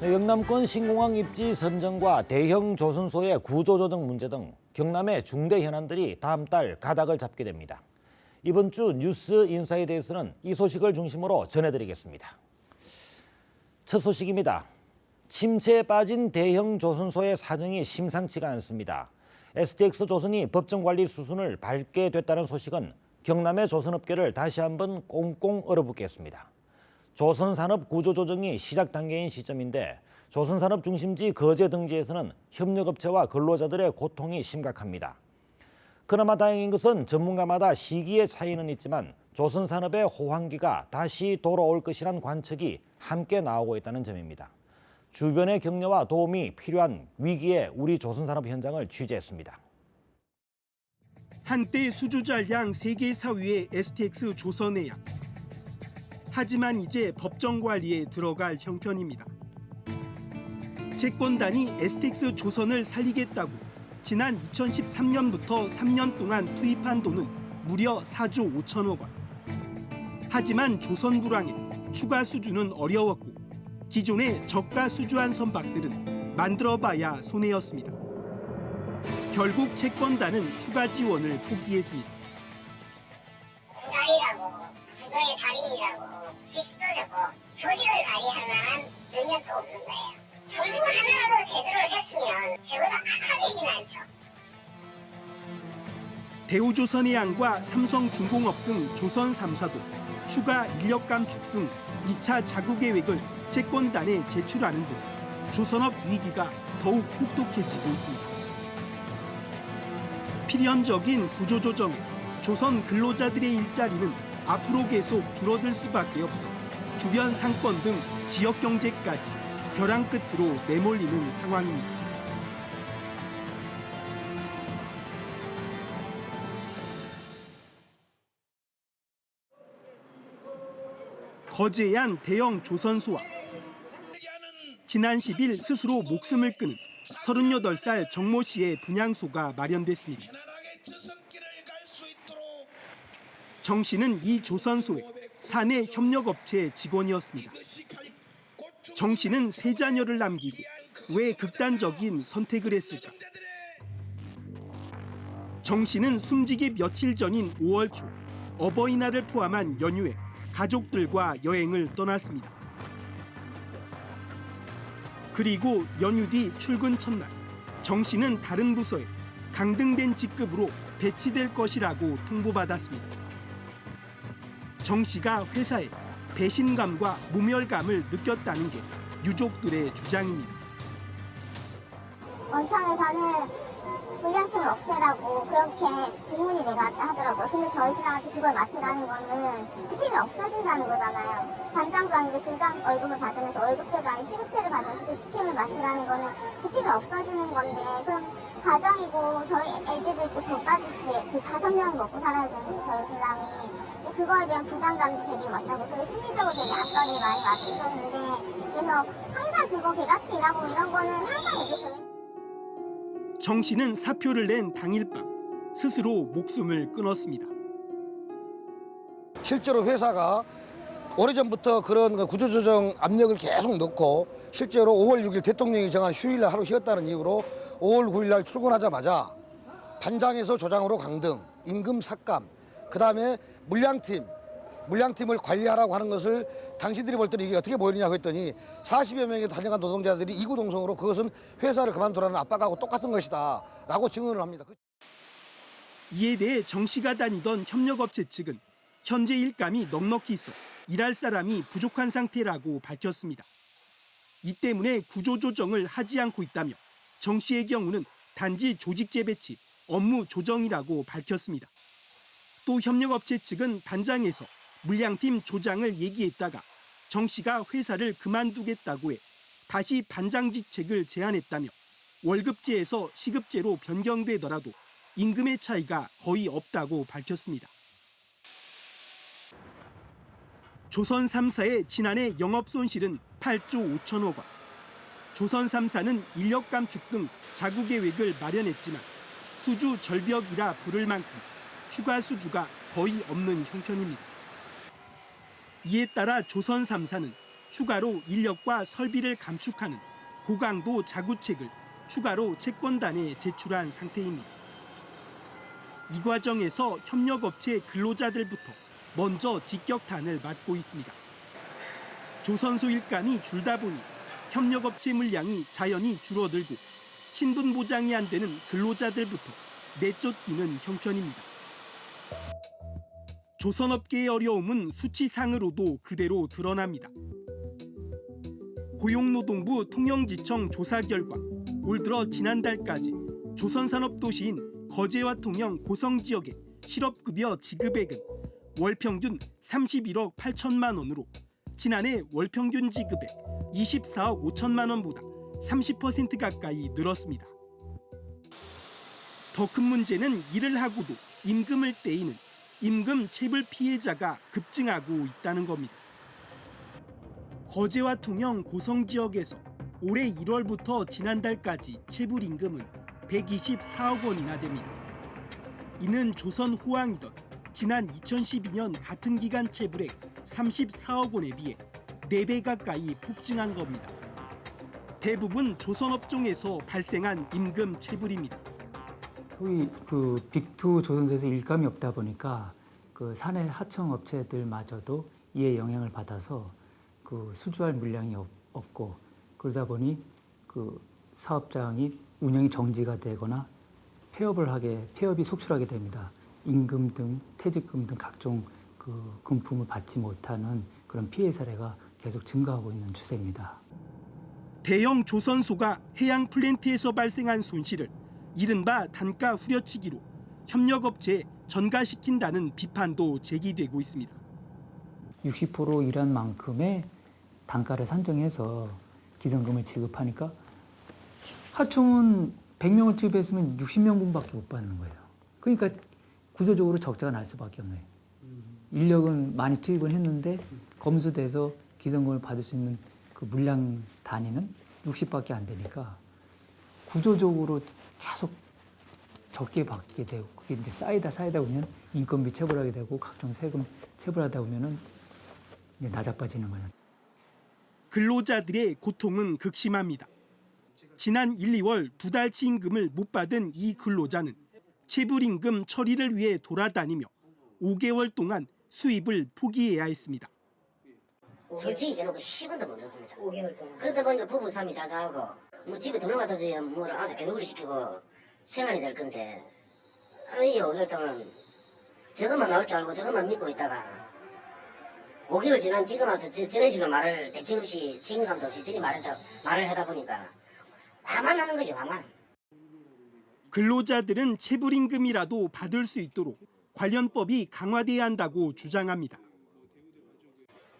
영남권 신공항 입지 선정과 대형 조선소의 구조조정 문제 등 경남의 중대 현안들이 다음 달 가닥을 잡게 됩니다. 이번 주 뉴스 인사에 대해서는 이 소식을 중심으로 전해드리겠습니다. 첫 소식입니다. 침체에 빠진 대형 조선소의 사정이 심상치가 않습니다. STX조선이 법정관리 수순을 밟게 됐다는 소식은 경남의 조선업계를 다시 한번 꽁꽁 얼어붙게 했습니다. 조선산업 구조조정이 시작 단계인 시점인데 조선산업 중심지 거제 등지에서는 협력업체와 근로자들의 고통이 심각합니다. 그나마 다행인 것은 전문가마다 시기의 차이는 있지만 조선산업의 호황기가 다시 돌아올 것이란 관측이 함께 나오고 있다는 점입니다. 주변의 격려와 도움이 필요한 위기의 우리 조선산업 현장을 취재했습니다. 한때 수주전량 세계 4위의 STX 조선해양. 하지만 이제 법정 관리에 들어갈 형편입니다. 채권단이 STX 조선을 살리겠다고 지난 2013년부터 3년 동안 투입한 돈은 무려 4조 5천억 원. 하지만 조선 불황에 추가 수주는 어려웠고 기존의 저가 수주한 선박들은 만들어봐야 손해였습니다. 결국 채권단은 추가 지원을 포기했습니다. 공달이라고 부정의 달인이라고 지식도 적고 조직을 발휘할 만한 능력도 없는 거예요. 둘 중 하나라도 제대로 했으면 저보다 악하되진 않죠. 대우조선해양과 삼성중공업 등 조선 3사도 추가 인력 감축 등 2차 자구 계획을 채권단에 제출하는 등 조선업 위기가 더욱 혹독해지고 있습니다. 필연적인 구조조정에 조선 근로자들의 일자리는 앞으로 계속 줄어들 수밖에 없어 주변 상권 등 지역 경제까지 벼랑 끝으로 내몰리는 상황입니다. 거제안 대형 조선소와 지난 10일 스스로 목숨을 끊은 38살 정모 씨의 분향소가 마련됐습니다. 정 씨는 이 조선소의 사내 협력업체 직원이었습니다. 정 씨는 세 자녀를 남기고 왜 극단적인 선택을 했을까? 정 씨는 숨지기 며칠 전인 5월 초 어버이날을 포함한 연휴에 가족들과 여행을 떠났습니다. 그리고 연휴 뒤 출근 첫날 정 씨는 다른 부서에 강등된 직급으로 배치될 것이라고 통보받았습니다. 정 씨가 회사에 배신감과 모멸감을 느꼈다는 게 유족들의 주장입니다. 원청에서는 불량팀을 없애라고 그렇게 공문이 내려왔다 하더라고요. 근데 저희 신랑한테 그걸 맡으라는 거는 그 팀이 없어진다는 거잖아요. 반장도 아닌데 조장 월급을 받으면서 월급제도 아닌 시급제를 받으면서 그 팀을 맡으라는 거는 그 팀이 없어지는 건데 그럼 가정이고 저희 애들도 있고 저까지 그 5명이 먹고 살아야 되는데 저희 신랑이 그거에 대한 부담감도 되게 많다고 그게 심리적으로 되게 압박이 많이 받으셨는데 그래서 항상 그거 개같이 일하고 이런 거는 항상 얘기했어요. 정 씨는 사표를 낸 당일 밤 스스로 목숨을 끊었습니다. 실제로 회사가 오래전부터 그런 구조조정 압력을 계속 넣고 실제로 5월 6일 대통령이 정한 휴일날 하루 쉬었다는 이유로 5월 9일날 출근하자마자 반장에서 조장으로 강등, 임금 삭감, 그다음에 물량팀을 관리하라고 하는 것을 당신들이 볼 때는 이게 어떻게 보이느냐고 했더니 40여 명의 다녀간 노동자들이 이구동성으로 그것은 회사를 그만두라는 압박하고 똑같은 것이다 라고 증언을 합니다. 이에 대해 정 씨가 다니던 협력업체 측은 현재 일감이 넉넉히 있어 일할 사람이 부족한 상태라고 밝혔습니다. 이 때문에 구조조정을 하지 않고 있다며 정 씨의 경우는 단지 조직 재배치, 업무 조정이라고 밝혔습니다. 또 협력업체 측은 반장에서 물량팀 조장을 얘기했다가 정 씨가 회사를 그만두겠다고 해 다시 반장직책을 제안했다며 월급제에서 시급제로 변경되더라도 임금의 차이가 거의 없다고 밝혔습니다. 조선 3사의 지난해 영업 손실은 8조 5천억 원. 조선 3사는 인력 감축 등 자구 계획을 마련했지만 수주 절벽이라 부를 만큼 추가 수주가 거의 없는 형편입니다. 이에 따라 조선 3사는 추가로 인력과 설비를 감축하는 고강도 자구책을 추가로 채권단에 제출한 상태입니다. 이 과정에서 협력업체 근로자들부터 먼저 직격탄을 맞고 있습니다. 조선소 일감이 줄다 보니 협력업체 물량이 자연히 줄어들고 신분 보장이 안 되는 근로자들부터 내쫓기는 형편입니다. 조선업계의 어려움은 수치상으로도 그대로 드러납니다. 고용노동부 통영지청 조사 결과 올 들어 지난달까지 조선산업도시인 거제와 통영 고성 지역의 실업급여 지급액은 월 평균 31억 8천만 원으로 지난해 월 평균 지급액 24억 5천만 원보다 30% 가까이 늘었습니다. 더 큰 문제는 일을 하고도 임금을 떼이는 임금 체불 피해자가 급증하고 있다는 겁니다. 거제와 통영 고성 지역에서 올해 1월부터 지난달까지 체불 임금은 124억 원이나 됩니다. 이는 조선 호황이던 지난 2012년 같은 기간 체불액 34억 원에 비해 4배 가까이 폭증한 겁니다. 대부분 조선업종에서 발생한 임금 체불입니다. 소위 그 빅2 조선소에서 일감이 없다 보니까 그 사내 하청 업체들마저도 이에 영향을 받아서 그 수주할 물량이 없고 그러다 보니 그 사업장이 운영이 정지가 되거나 폐업이 속출하게 됩니다. 임금 등 퇴직금 등 각종 그 금품을 받지 못하는 그런 피해 사례가 계속 증가하고 있는 추세입니다. 대형 조선소가 해양 플랜트에서 발생한 손실을 이른바 단가 후려치기로 협력업체에 전가시킨다는 비판도 제기되고 있습니다. 60% 일한 만큼의 단가를 산정해서 기성금을 지급하니까 하청은 100명을 투입했으면 60명분밖에 못 받는 거예요. 그러니까 구조적으로 적자가 날 수밖에 없네요. 인력은 많이 투입을 했는데 검수돼서 기성금을 받을 수 있는 그 물량 단위는 60밖에 안 되니까 구조적으로 계속 적게 받게 되고 그게 이제 쌓이다 보면 인건비 체불하게 되고 각종 세금 체불하다 보면은 이제 나자빠지는 거예요. 근로자들의 고통은 극심합니다. 지난 1, 2월 2달치 임금을 못 받은 이 근로자는 체불임금 처리를 위해 돌아다니며 5개월 동안 수입을 포기해야 했습니다. 솔직히 대놓고 10원도 못 줬습니다. 5개월 동안. 그러다 보니까 부부 삶이 자자하고 뭐 집에 돈을 갖다 줘야 뭘 아들 교육을 시키고 생활이 될 건데 이 5개월 동안 저것만 나올 줄 알고 저것만 믿고 있다가 5개월 지난 지금 와서 저런 식으로 말을 대책 없이 책임감도 없이 저리 말을 하다 보니까 화만 나는 거죠, 화만. 근로자들은 체불임금이라도 받을 수 있도록 관련법이 강화돼야 한다고 주장합니다.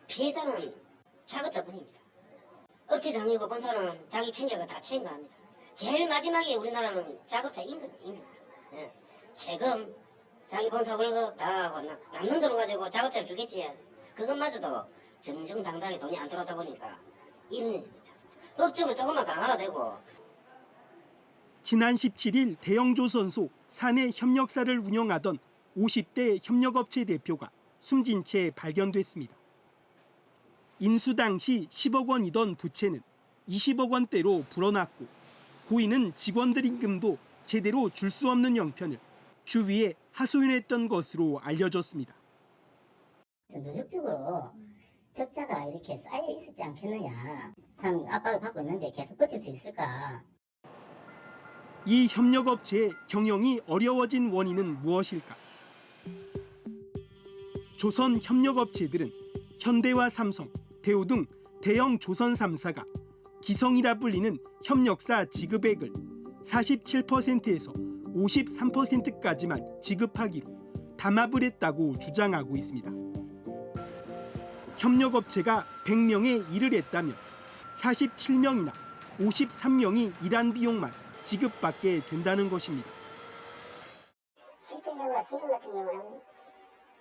피해자는 작업자뿐입니다. 업체장이고 본사는 자기 챙겨가 다 챙겨합니다. 제일 마지막에 우리나라는 작업자 임금. 예. 세금, 자기 본사 월급 다 하고 남는 돈 가지고 작업자를 주겠지. 그것마저도 정정당당하게 돈이 안 들어오다 보니까 법적으로 조금만 강화가 되고. 지난 17일 대형조선소 사내 협력사를 운영하던 50대 협력업체 대표가 숨진 채 발견됐습니다. 인수 당시 10억 원이던 부채는 20억 원대로 불어났고 고인은 직원들 임금도 제대로 줄 수 없는 형편을 주위에 하소연했던 것으로 알려졌습니다. 누적적으로 적자가 이렇게 쌓여 있었지 않겠느냐. 참 압박을 받고 있는데 계속 버틸 수 있을까. 이 협력업체의 경영이 어려워진 원인은 무엇일까? 조선 협력업체들은 현대와 삼성, 대우 등 대형 조선 3사가 기성이라 불리는 협력사 지급액을 47%에서 53%까지만 지급하기로 담합을 했다고 주장하고 있습니다. 협력업체가 100명의 일을 했다면 47명이나 53명이 일한 비용만 지급받게 된다는 것입니다. 실질적으로 지금 같은 경우는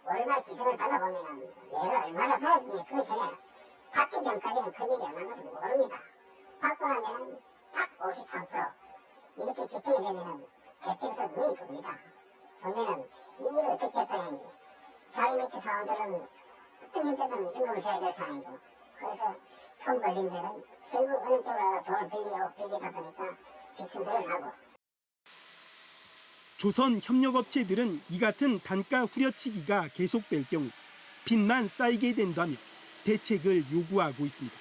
월말 기성을 받아보면 내가 얼마나 받았는지 그 전에 받기 전까지는 금액이 얼마나도 모릅니다. 받고 나면 딱 53% 이렇게 집행이 되면 대표에서 눈이 돕니다. 그러면 이 일을 어떻게 했다니 자기 밑에 사람들은 어떤 형태든 임금을 줘야 될 상황이고 그래서 손 벌린 데는 결국 어느 쪽으로 돈을 빌리다 보니까 빚은 늘어나고. 조선 협력업체들은 이 같은 단가 후려치기가 계속될 경우 빚만 쌓이게 된다며 대책을 요구하고 있습니다.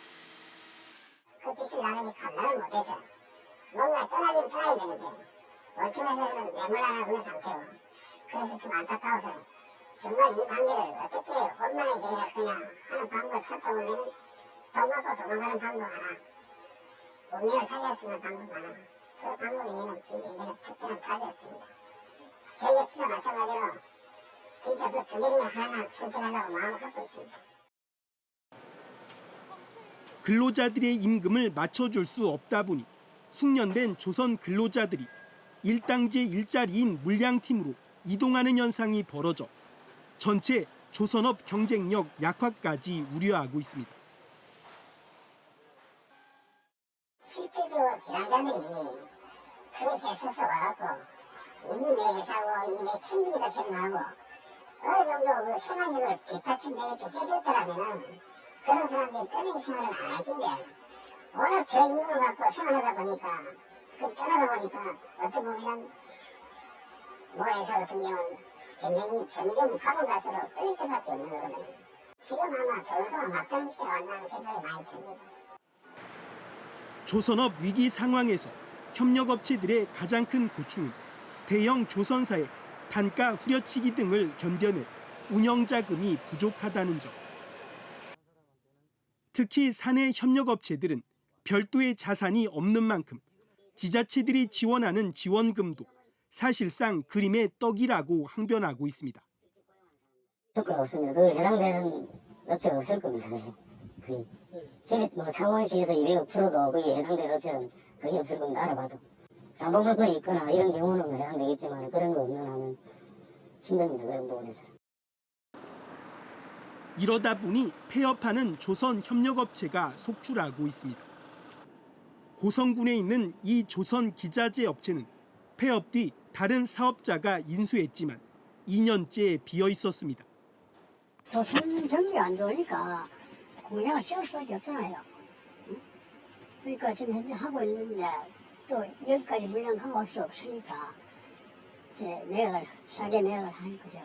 그 빚을 나누니 감당을 못해서 뭔가 떠나긴 떠나야 되는데 원청에서는 매물 하나 없는 상태고, 그래서 좀 안타까워서 정말 이 관계를 어떻게 원만하게 해결할 거냐 하는 방법을 찾아보면 돈 받고 도망가는 방법 하나, 운명을 타개할 수 있는 방법 하나, 그 방법이 지금 인제는 특별한 답이 없습니다. 저희 역시도 마찬가지로 진짜 그 두 개 중에 하나 선택하려고 마음을 갖고 있습니다. 근로자들의 임금을 맞춰줄 수 없다 보니 숙련된 조선 근로자들이 일당제 일자리인 물량팀으로 이동하는 현상이 벌어져 전체 조선업 경쟁력 약화까지 우려하고 있습니다. 실질적으로 기량자들이 그 회사에서 와갖고 이게 내 회사고 이게 내 천직이다 생각하고 어느 정도 그 생활력을 뒷받침되게 해줬더라면은 그런 사람들이 떠나기 생활을 안 할 텐데, 워낙 저임금을 갖고 생활하다 보니까, 그 떠나다 보니까 어떻게 보면 회사 같은 경우는 경쟁이 점점 가면 갈수록 떨릴 수밖에 없는 거거든요. 지금 아마 조선소가 막다른 때가 왔다는 생각이 많이 듭니다. 조선업 위기 상황에서 협력업체들의 가장 큰 고충은 대형 조선사의 단가 후려치기 등을 견뎌낼 운영자금이 부족하다는 점. 특히 사내 협력업체들은 별도의 자산이 없는 만큼 지자체들이 지원하는 지원금도 사실상 그림의 떡이라고 항변하고 있습니다. 효과가 없습니다. 그걸 해당되는 업체가 없을 겁니다. 거의. 전에 창원시에서 200억 풀어도 거기에 해당되는 업체는 거의 없을 겁니다. 알아봐도. 담보물건이 있거나 이런 경우는 해당되겠지만 그런 거 없는 한은 힘듭니다. 그런 부분에서. 이러다 보니 폐업하는 조선 협력업체가 속출하고 있습니다. 고성군에 있는 이 조선 기자재 업체는 폐업 뒤 다른 사업자가 인수했지만 2년째 비어 있었습니다. 조선 경기가 안 좋으니까 공장을 세울 수밖에 없잖아요. 그러니까 지금 현재 하고 있는데 또 여기까지 물량 가올 수 없으니까 이제 싸게 매각을 하는 거죠.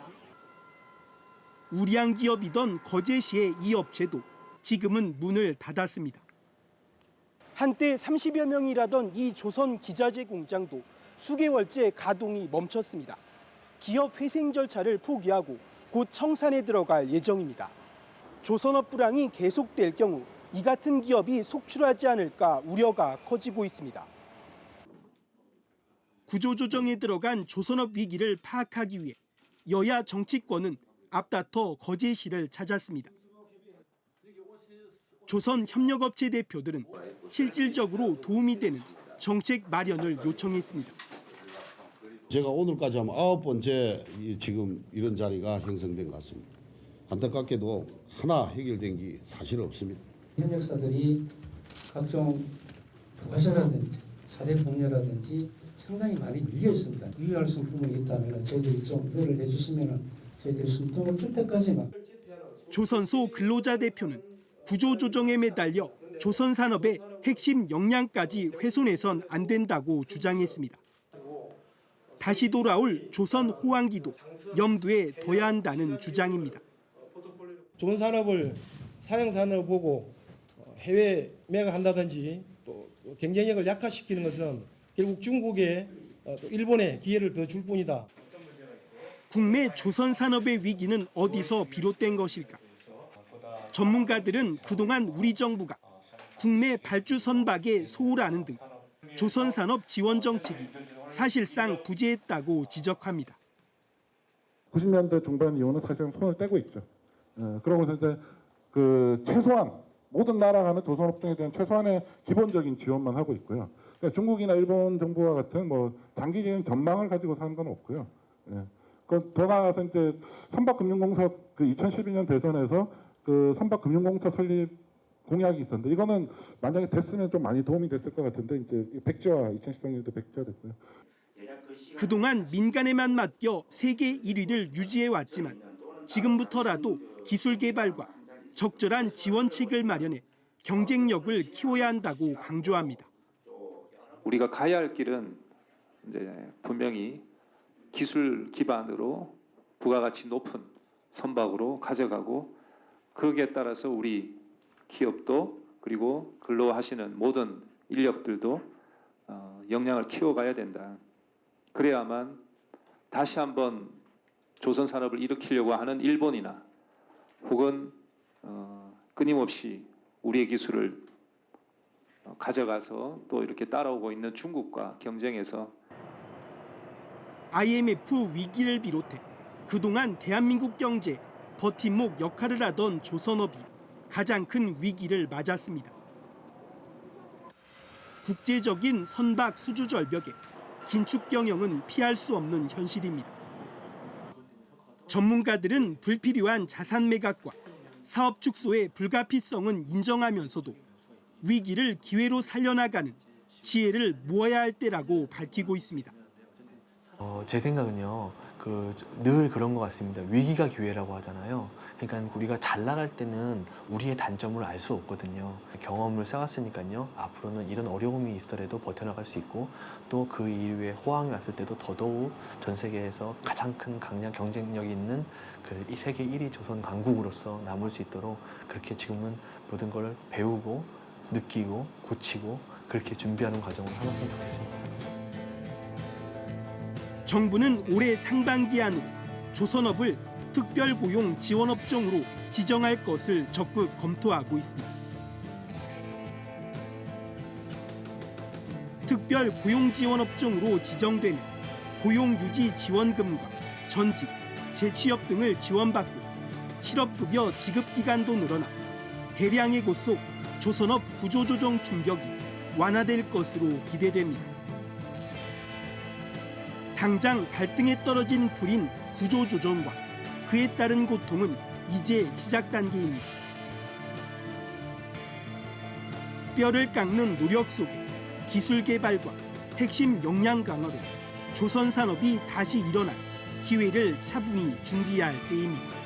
우량 기업이던 거제시의 이 업체도 지금은 문을 닫았습니다. 한때 30여 명이 일하던 이 조선 기자재 공장도 수개월째 가동이 멈췄습니다. 기업 회생 절차를 포기하고 곧 청산에 들어갈 예정입니다. 조선업 불황이 계속될 경우 이 같은 기업이 속출하지 않을까 우려가 커지고 있습니다. 구조조정에 들어간 조선업 위기를 파악하기 위해 여야 정치권은 앞다퉈 거제시를 찾았습니다. 조선 협력업체 대표들은 실질적으로 도움이 되는 정책 마련을 요청했습니다. 제가 오늘까지 하면 9번째 지금 이런 자리가 형성된 것 같습니다. 안타깝게도 하나 해결된 게 사실 없습니다. 협력사들이 각종 부가세라든지 사대 공여라든지 상당히 많이 밀려 있습니다. 유의할 수 있는 부분이 있다면 저희들이 좀 이해를 해주시면 저희들이 숨통을 뜰 때까지만. 조선소 근로자 대표는 구조조정에 매달려 조선산업의 핵심 역량까지 훼손해선 안 된다고 주장했습니다. 다시 돌아올 조선 호황기도 염두에 둬야 한다는 주장입니다. 좋은 산업을 사형산업을 보고 해외 매각한다든지 또 경쟁력을 약화시키는 것은 결국 중국에 또 일본에 기회를 더 줄 뿐이다. 국내 조선 산업의 위기는 어디서 비롯된 것일까? 전문가들은 그동안 우리 정부가 국내 발주 선박에 소홀하는 등 조선 산업 지원 정책이 사실상 부재했다고 지적합니다. 90년대 중반 이후는 사실은 손을 떼고 있죠. 그러면서 이제 그 최소한 모든 나라가 하는 조선업종에 대한 최소한의 기본적인 지원만 하고 있고요. 그러니까 중국이나 일본 정부와 같은 뭐 장기적인 전망을 가지고 사는 건 없고요. 더 나아가서 이제 선박금융공사 그 2012년 대선에서 그 선박금융공사 설립 공약이 있었는데 이거는 만약에 됐으면 좀 많이 도움이 됐을 것 같은데 이제 백지화 2018년도 백지화됐고요. 그동안 민간에만 맡겨 세계 1위를 유지해 왔지만 지금부터라도 기술 개발과 적절한 지원책을 마련해 경쟁력을 키워야 한다고 강조합니다. 우리가 가야 할 길은 이제 분명히 기술 기반으로 부가가치 높은 선박으로 가져가고 거기에 따라서 우리 기업도 그리고 근로하시는 모든 인력들도 역량을 키워가야 된다. 그래야만 다시 한번 조선 산업을 일으키려고 하는 일본이나 혹은 끊임없이 우리의 기술을 가져가서 또 이렇게 따라오고 있는 중국과 경쟁해서 IMF 위기를 비롯해 그동안 대한민국 경제 버팀목 역할을 하던 조선업이 가장 큰 위기를 맞았습니다. 국제적인 선박 수주 절벽에 긴축 경영은 피할 수 없는 현실입니다. 전문가들은 불필요한 자산 매각과 사업 축소의 불가피성은 인정하면서도 위기를 기회로 살려나가는 지혜를 모아야 할 때라고 밝히고 있습니다. 제 생각은요, 늘 그런 것 같습니다. 위기가 기회라고 하잖아요. 그러니까 우리가 잘 나갈 때는 우리의 단점을 알 수 없거든요. 경험을 쌓았으니까요, 앞으로는 이런 어려움이 있더라도 버텨나갈 수 있고 또 그 이후에 호황이 왔을 때도 더더욱 전 세계에서 가장 큰 강력 경쟁력이 있는 그 세계 1위 조선 강국으로서 남을 수 있도록 그렇게 지금은 모든 걸 배우고 느끼고 고치고 그렇게 준비하는 과정을 하셨으면 좋겠습니다. 정부는 올해 상반기 안으로 조선업을 특별고용 지원업종으로 지정할 것을 적극 검토하고 있습니다. 특별고용지원업종으로 지정되는 고용유지지원금과 전직, 재취업 등을 지원받고 실업급여 지급기간도 늘어나 대량의 곳 속 조선업 구조조정 충격이 완화될 것으로 기대됩니다. 당장 발등에 떨어진 불인 구조조정과 그에 따른 고통은 이제 시작 단계입니다. 뼈를 깎는 노력 속에 기술 개발과 핵심 역량 강화로 조선 산업이 다시 일어날 기회를 차분히 준비해야 할 때입니다.